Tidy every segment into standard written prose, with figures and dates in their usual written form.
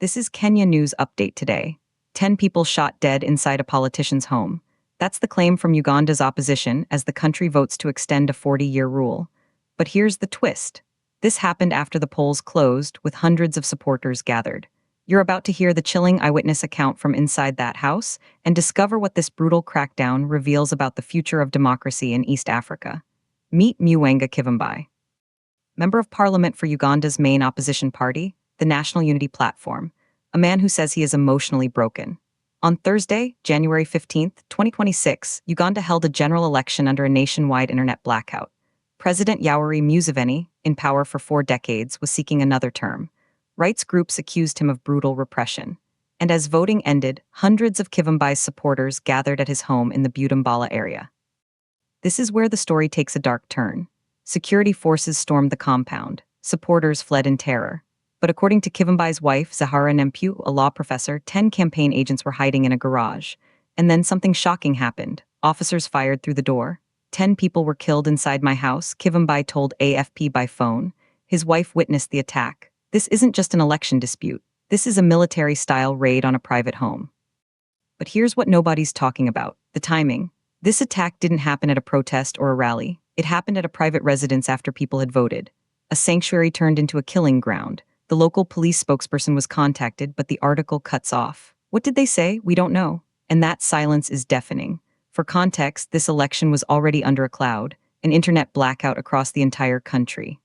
This is Kenya News Update today. 10 people shot dead inside a politician's home. That's the claim from Uganda's opposition as the country votes to extend a 40-year rule. But here's the twist. This happened after the polls closed, with hundreds of supporters gathered. You're about to hear the chilling eyewitness account from inside that house and discover what this brutal crackdown reveals about the future of democracy in East Africa. Meet Mwenga Kivambai, Member of Parliament for Uganda's main opposition party, the National Unity Platform, a man who says he is emotionally broken. On Thursday, January 15, 2026, Uganda held a general election under a nationwide internet blackout. President Yoweri Museveni, in power for 4 decades, was seeking another term. Rights groups accused him of brutal repression. And as voting ended, hundreds of Kivambai's supporters gathered at his home in the Butambala area. This is where the story takes a dark turn. Security forces stormed the compound. Supporters fled in terror. But according to Kivambai's wife, Zahara Nempu, a law professor, 10 campaign agents were hiding in a garage. And then something shocking happened. Officers fired through the door. 10 people were killed inside my house, Kivambai told AFP by phone. His wife witnessed the attack. This isn't just an election dispute. This is a military-style raid on a private home. But here's what nobody's talking about: the timing. This attack didn't happen at a protest or a rally. It happened at a private residence after people had voted. A sanctuary turned into a killing ground. The local police spokesperson was contacted, but the article cuts off. What did they say? We don't know. And that silence is deafening. For context, this election was already under a cloud, an internet blackout across the entire country.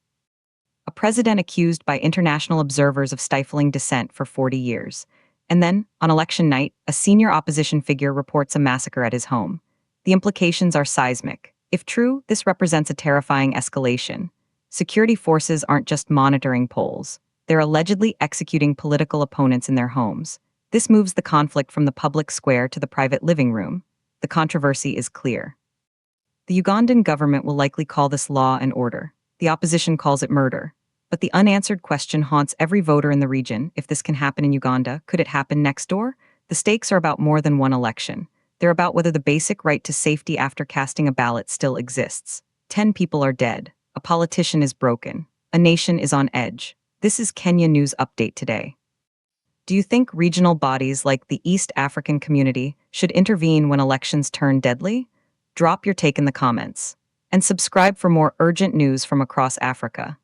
A president accused by international observers of stifling dissent for 40 years. And then, on election night, a senior opposition figure reports a massacre at his home. The implications are seismic. If true, this represents a terrifying escalation. Security forces aren't just monitoring polls. They're allegedly executing political opponents in their homes. This moves the conflict from the public square to the private living room. The controversy is clear. The Ugandan government will likely call this law and order. The opposition calls it murder. But the unanswered question haunts every voter in the region: if this can happen in Uganda, could it happen next door? The stakes are about more than one election. They're about whether the basic right to safety after casting a ballot still exists. 10 people are dead. A politician is broken. A nation is on edge. This is Kenya News Update today. Do you think regional bodies like the East African Community should intervene when elections turn deadly? Drop your take in the comments. And subscribe for more urgent news from across Africa.